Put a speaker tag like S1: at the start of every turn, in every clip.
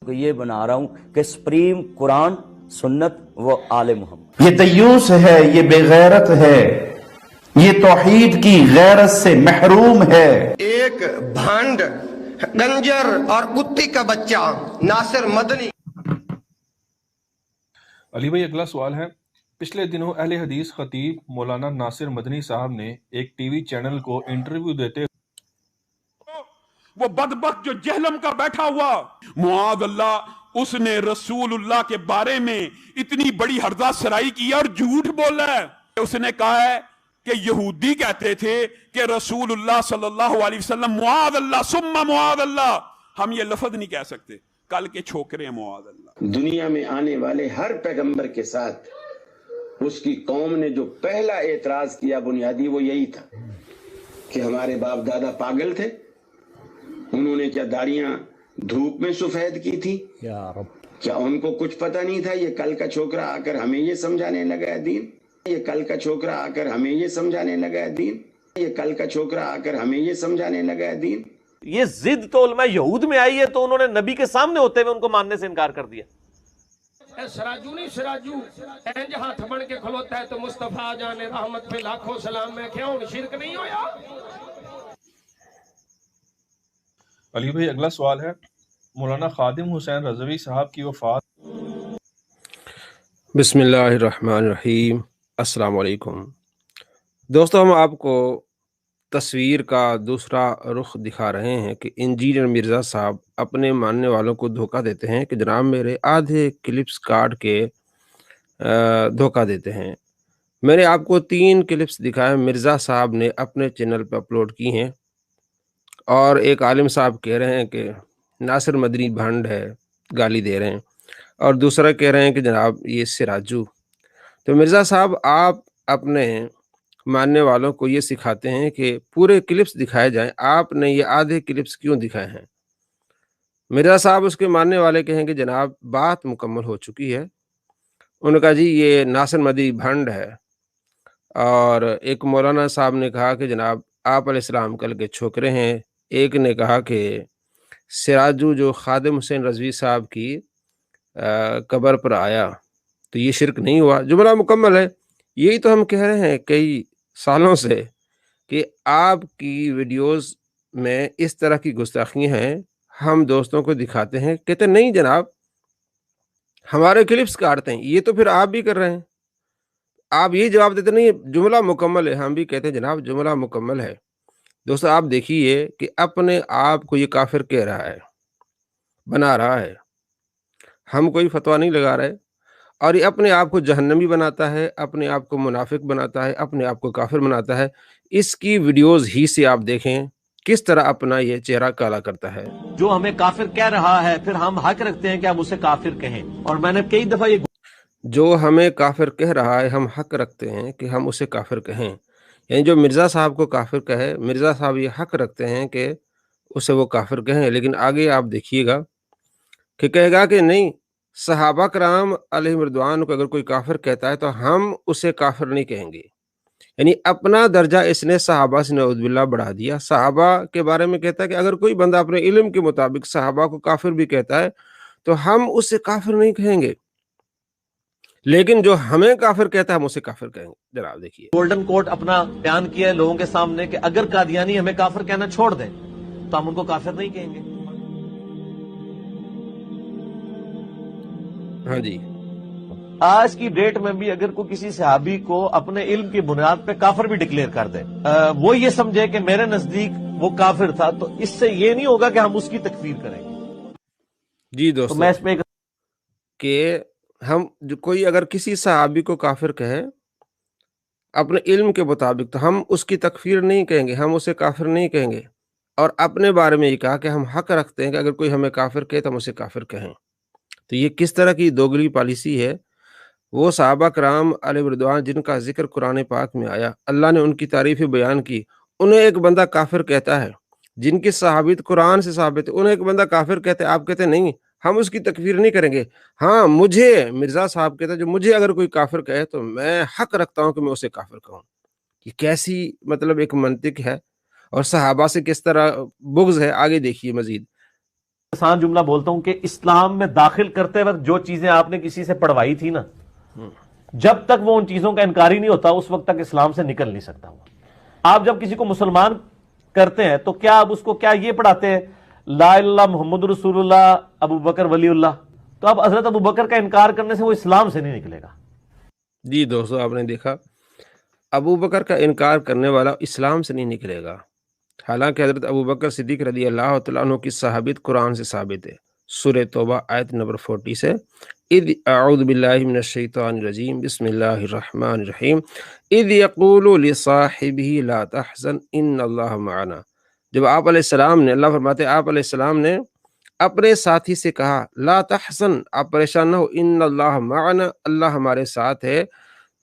S1: یہ بنا رہا ہوں کہ سپریم قرآن سنت و آل محمد.
S2: یہ دیوس ہے، یہ بے غیرت ہے، یہ توحید کی غیرت سے محروم ہے.
S3: ایک بھانڈ گنجر اور کتی کا بچہ ناصر مدنی.
S4: علی بھائی اگلا سوال ہے، پچھلے دنوں اہل حدیث خطیب مولانا ناصر مدنی صاحب نے ایک ٹی وی چینل کو انٹرویو دیتے
S5: وہ بدبخت جو جہلم کا بیٹھا ہوا، معاذ اللہ، اس نے رسول اللہ کے بارے میں اتنی بڑی ہرزہ سرائی کی اور جھوٹ بولا ہے. اس نے کہا ہے کہ یہودی کہتے تھے کہ رسول اللہ صلی اللہ علیہ وسلم معاذ اللہ ثم معاذ اللہ، ہم یہ لفظ نہیں کہہ سکتے، کل کے چھوکرے ہیں معاذ اللہ.
S6: دنیا میں آنے والے ہر پیغمبر کے ساتھ اس کی قوم نے جو پہلا اعتراض کیا بنیادی وہ یہی تھا کہ ہمارے باپ دادا پاگل تھے، انہوں نے کیا داڑیاں دھوپ میں سفید کی تھی؟ کیا ان کو کچھ پتہ نہیں تھا؟ یہ کل کا چھوکرا آ کر ہمیں یہ سمجھانے لگا ہے دین، یہ کل کا چھوکرا آ کر ہمیں یہ سمجھانے لگا ہے دین، یہ کل کا چھوکرا آ کر ہمیں یہ سمجھانے لگا ہے دین.
S7: یہ ضد تو علماء یہود میں آئی ہے تو انہوں نے نبی کے سامنے ہوتے ہوئے ان کو ماننے سے انکار کر دیا.
S8: سراجو نہیں سراجو اینج ہاتھ بن کے کھلوتا ہے تو مصطفیٰ جان رحمت پہ لاکھوں سلام. میں کیا ہوں شرک نہیں ہویا؟
S4: علی بھائی اگلا سوال ہے، مولانا خادم حسین رضوی صاحب کی وفات.
S9: بسم اللہ الرحمن الرحیم. السلام علیکم دوستو، ہم آپ کو تصویر کا دوسرا رخ دکھا رہے ہیں کہ انجینئر مرزا صاحب اپنے ماننے والوں کو دھوکہ دیتے ہیں کہ جناب میرے آدھے کلپس کاٹ کے دھوکہ دیتے ہیں. میں نے آپ کو 3 کلپس دکھائے مرزا صاحب نے اپنے چینل پہ اپلوڈ کی ہیں، اور ایک عالم صاحب کہہ رہے ہیں کہ ناصر مدنی بھنڈ ہے، گالی دے رہے ہیں، اور دوسرا کہہ رہے ہیں کہ جناب یہ سراجو. تو مرزا صاحب آپ اپنے ماننے والوں کو یہ سکھاتے ہیں کہ پورے کلپس دکھائے جائیں، آپ نے یہ آدھے کلپس کیوں دکھائے ہیں؟ مرزا صاحب اس کے ماننے والے کہیں کہ جناب بات مکمل ہو چکی ہے. انہوں نے کہا جی یہ ناصر مدنی بھنڈ ہے. اور ایک مولانا صاحب نے کہا کہ جناب آپ علیہ السلام کل کے چھوکرے ہیں. ایک نے کہا کہ سراجو جو خادم حسین رضوی صاحب کی قبر پر آیا تو یہ شرک نہیں ہوا. جملہ مکمل ہے. یہی تو ہم کہہ رہے ہیں کئی سالوں سے کہ آپ کی ویڈیوز میں اس طرح کی گستاخیاں ہیں. ہم دوستوں کو دکھاتے ہیں، کہتے نہیں جناب ہمارے کلپس کاٹتے ہیں. یہ تو پھر آپ بھی کر رہے ہیں. آپ یہ جواب دیتے نہیں جملہ مکمل ہے. ہم بھی کہتے ہیں جناب جملہ مکمل ہے. دوستو آپ دیکھیے کہ اپنے آپ کو یہ کافر کہہ رہا ہے، بنا رہا ہے. ہم کوئی فتویٰ نہیں لگا رہے، اور یہ اپنے آپ کو جہنمی بناتا ہے، اپنے آپ کو منافق بناتا ہے، اپنے آپ کو کافر بناتا ہے. اس کی ویڈیوز ہی سے آپ دیکھیں کس طرح اپنا یہ چہرہ کالا کرتا ہے.
S7: جو ہمیں کافر کہہ رہا ہے پھر ہم حق رکھتے ہیں کہ ہم اسے کافر کہیں. اور میں نے کئی دفعہ یہ
S9: جو ہمیں کافر کہہ رہا ہے ہم حق رکھتے ہیں کہ ہم اسے کافر کہیں. یعنی جو مرزا صاحب کو کافر کہے، مرزا صاحب یہ حق رکھتے ہیں کہ اسے وہ کافر کہیں. لیکن آگے آپ دیکھیے گا کہ کہے گا کہ نہیں صحابہ کرام علیہ رضوان کو اگر کوئی کافر کہتا ہے تو ہم اسے کافر نہیں کہیں گے. یعنی اپنا درجہ اس نے صحابہ سے نعوذ باللہ بڑھا دیا. صحابہ کے بارے میں کہتا ہے کہ اگر کوئی بندہ اپنے علم کے مطابق صحابہ کو کافر بھی کہتا ہے تو ہم اسے کافر نہیں کہیں گے، لیکن جو ہمیں کافر کہتا ہے ہم اسے کافر کہیں گے. جناب دیکھیے
S7: گولڈن کوٹ اپنا بیان کیا ہے لوگوں کے سامنے کہ اگر قادیانی ہمیں کافر کہنا چھوڑ دیں تو ہم ان کو کافر نہیں کہیں گے.
S9: ہاں جی،
S7: آج کی ڈیٹ میں بھی اگر کوئی کسی صحابی کو اپنے علم کی بنیاد پہ کافر بھی ڈکلیئر کر دے، وہ یہ سمجھے کہ میرے نزدیک وہ کافر تھا، تو اس سے یہ نہیں ہوگا کہ ہم اس کی تکفیر کریں گے.
S9: جی
S7: تو
S9: دوستو
S7: میں اس پہ
S9: کہ ہم جو کوئی اگر کسی صحابی کو کافر کہے اپنے علم کے مطابق تو ہم اس کی تکفیر نہیں کہیں گے، ہم اسے کافر نہیں کہیں گے. اور اپنے بارے میں یہ کہا کہ ہم حق رکھتے ہیں کہ اگر کوئی ہمیں کافر کہے تو ہم اسے کافر کہیں. تو یہ کس طرح کی دوگلی پالیسی ہے؟ وہ صحابہ کرام علیہ رضوان جن کا ذکر قرآن پاک میں آیا، اللہ نے ان کی تعریف بیان کی، انہیں ایک بندہ کافر کہتا ہے. جن کی صحابیت قرآن سے ثابت ہے انہیں ایک بندہ کافر کہتے ہیں، آپ کہتے ہیں نہیں ہم اس کی تکفیر نہیں کریں گے. ہاں مجھے مرزا صاحب کہتا ہے جو مجھے اگر کوئی کافر کہے تو میں حق رکھتا ہوں کہ میں اسے کافر کہوں. یہ کیسی مطلب ایک منطق ہے، اور صحابہ سے کس طرح بغض ہے. آگے دیکھیے مزید.
S7: آسان جملہ بولتا ہوں کہ اسلام میں داخل کرتے وقت جو چیزیں آپ نے کسی سے پڑھوائی تھی نا، جب تک وہ ان چیزوں کا انکاری نہیں ہوتا اس وقت تک اسلام سے نکل نہیں سکتا وہ۔ آپ جب کسی کو مسلمان کرتے ہیں تو کیا آپ اس کو کیا یہ پڑھاتے ہیں لا الہ الا اللہ محمد رسول اللہ ابو بکر ولی اللہ؟ تو اب حضرت ابو بکر کا انکار کرنے سے وہ اسلام سے نہیں نکلے گا۔
S9: جی دوستو، آپ نے دیکھا ابو بکر کا انکار کرنے والا اسلام سے نہیں نکلے گا، حالانکہ حضرت ابو بکر صدیق رضی اللہ تعالیٰ عنہ کی صحابیت قرآن سے ثابت ہے۔ سورہ توبہ آیت نمبر 40 سے اذ اعوذ باللہ من الشیطان الرجیم بسم اللہ الرحمن الرحیم اذ یقول لصاحبہ لا تحزن ان اللہ معنا۔ جب آپ علیہ السلام نے، اللہ فرماتے ہیں آپ علیہ السلام نے اپنے ساتھی سے کہا لا تحزن، آپ پریشان نہ ہو، ان اللہ معنا، اللہ ہمارے ساتھ ہے،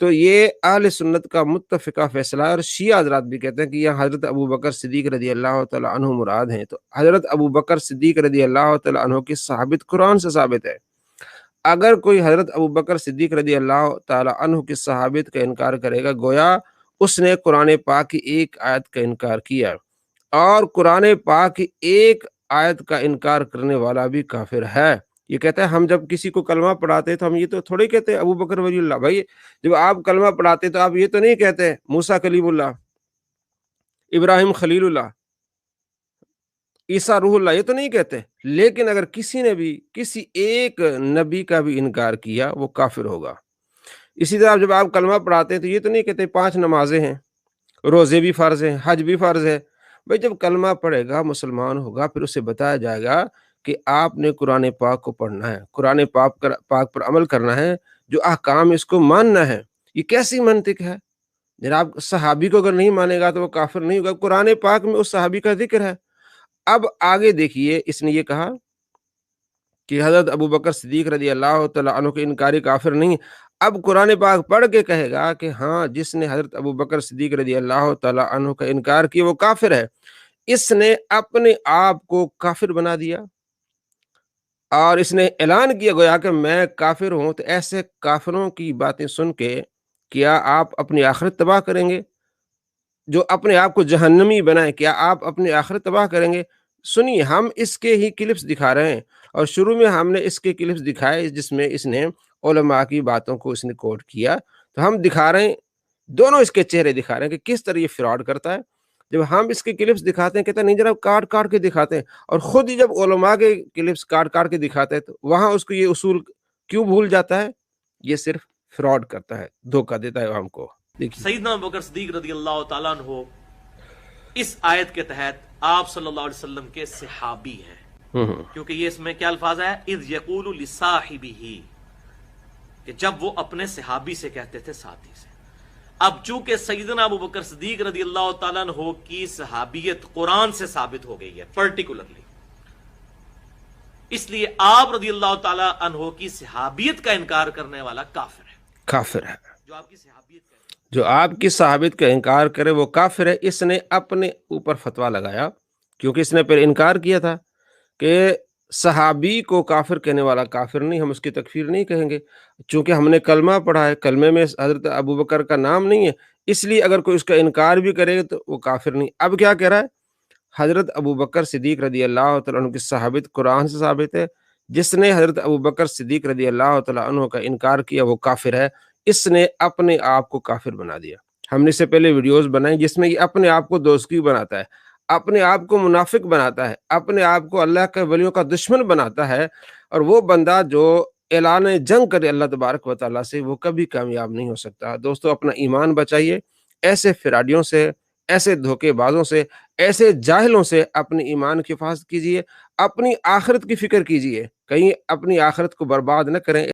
S9: تو یہ اہل سنت کا متفقہ فیصلہ ہے۔ اور شیعہ حضرات بھی کہتے ہیں کہ یہ حضرت ابو بکر صدیق رضی اللہ تعالیٰ عنہ مراد ہیں۔ تو حضرت ابو بکر صدیق رضی اللہ تعالیٰ عنہ کی صحابت قرآن سے ثابت ہے۔ اگر کوئی حضرت ابو بکر صدیق رضی اللہ تعالیٰ عنہ کی صحابت کا انکار کرے گا، گویا اس نے قرآن پاک کی ایک آیت کا انکار کیا، اور قرآن پاک کی ایک آیت کا انکار کرنے والا بھی کافر ہے۔ یہ کہتا ہے ہم جب کسی کو کلمہ پڑھاتے تو ہم یہ تو تھوڑی کہتے ابو بکر ولی اللہ۔ بھائی جب آپ کلمہ پڑھاتے تو آپ یہ تو نہیں کہتے موسیٰ کلیم اللہ، ابراہیم خلیل اللہ، عیسیٰ روح اللہ، یہ تو نہیں کہتے۔ لیکن اگر کسی نے بھی کسی ایک نبی کا بھی انکار کیا وہ کافر ہوگا۔ اسی طرح جب آپ کلمہ پڑھاتے ہیں تو یہ تو نہیں کہتے 5 نمازیں ہیں، روزے بھی فرض ہیں، حج بھی فرض ہے۔ بھائی جب کلمہ پڑھے گا، مسلمان ہوگا، پھر اسے بتایا جائے گا کہ آپ نے قرآن پاک کو پڑھنا ہے، قرآن پاک پر عمل کرنا ہے، جو احکام اس کو ماننا ہے۔ یہ کیسی منطق ہے جناب؟ صحابی کو اگر نہیں مانے گا تو وہ کافر نہیں ہوگا۔ قرآن پاک میں اس صحابی کا ذکر ہے۔ اب آگے دیکھیے، اس نے یہ کہا کہ حضرت ابو بکر صدیق رضی اللہ تعالیٰ عنہ کے انکاری کافر نہیں۔ اب قرآن پاک پڑھ کے کہے گا کہ ہاں جس نے حضرت ابو بکر صدیق رضی اللہ تعالیٰ عنہ کا انکار کیا وہ کافر ہے۔ اس نے اپنے آپ کو کافر بنا دیا اور اس نے اعلان کیا گویا کہ میں کافر ہوں۔ تو ایسے کافروں کی باتیں سن کے کیا آپ اپنی آخرت تباہ کریں گے؟ جو اپنے آپ کو جہنمی بنائیں، کیا آپ اپنی آخرت تباہ کریں گے؟ سنیے، ہم اس کے ہی کلپس دکھا رہے ہیں، اور شروع میں ہم نے اس کے کلپس دکھائے جس میں اس نے علماء کی باتوں کو اس نے کوٹ کیا۔ تو ہم دکھا رہے ہیں، دونوں اس کے چہرے دکھا رہے ہیں کہ کس طرح یہ فراڈ کرتا ہے۔ جب ہم اس کے کلپس دکھاتے ہیں کہتا ہے نہیں جناب کاٹ کاٹ کے دکھاتے ہیں، اور خود ہی جب علماء کے کلپس کاٹ کاٹ کے دکھاتے ہیں تو وہاں اس کو یہ اصول کیوں بھول جاتا ہے؟ یہ صرف فراڈ کرتا ہے، دھوکہ دیتا ہے ہم کو۔
S7: سیدنا ابو بکر صدیق رضی اللہ تعالیٰ عنہ اس آیت کے تحت آپ صلی اللہ علیہ وسلم کے صحابی ہیں، کیونکہ یہ اس میں کیا الفاظ ہے؟ اذ یقول لصاحبہ، کہ جب وہ اپنے صحابی سے کہتے تھے، ساتھی سے۔ اب چونکہ سیدنا ابو بکر صدیق رضی اللہ تعالیٰ عنہ کی صحابیت قرآن سے ثابت ہو گئی ہے پرٹیکولرلی، اس لیے آپ رضی اللہ تعالیٰ عنہ کی صحابیت کا انکار کرنے والا کافر ہے۔
S9: کافر ہے
S7: جو آپ کی صحابیت کا
S9: جو آپ کی صحابت کا انکار کرے وہ کافر ہے۔ اس نے اپنے اوپر فتویٰ لگایا، کیونکہ اس نے پھر انکار کیا تھا کہ صحابی کو کافر کہنے والا کافر نہیں، ہم اس کی تکفیر نہیں کہیں گے، چونکہ ہم نے کلمہ پڑھا ہے، کلمے میں حضرت ابو بکر کا نام نہیں ہے، اس لیے اگر کوئی اس کا انکار بھی کرے گا تو وہ کافر نہیں۔ اب کیا کہہ رہا ہے؟ حضرت ابو بکر صدیق رضی اللہ تعالیٰ عنہ کی صحابت قرآن سے ثابت ہے، جس نے حضرت ابو بکر صدیق رضی اللہ تعالیٰ عنہ کا انکار کیا وہ کافر ہے۔ اس نے اپنے آپ کو کافر بنا دیا۔ ہم نے اس سے پہلے ویڈیوز بنائی جس میں یہ اپنے آپ کو دوزخی بناتا ہے، اپنے آپ کو منافق بناتا ہے، اپنے آپ کو اللہ کے ولیوں کا دشمن بناتا ہے، اور وہ بندہ جو اعلان جنگ کرے اللہ تبارک و تعالیٰ سے وہ کبھی کامیاب نہیں ہو سکتا۔ دوستو اپنا ایمان بچائیے، ایسے فراڈیوں سے، ایسے دھوکے بازوں سے، ایسے جاہلوں سے اپنے ایمان کی حفاظت کیجیے، اپنی آخرت کی فکر کیجیے، کہیں اپنی آخرت کو برباد نہ کریں۔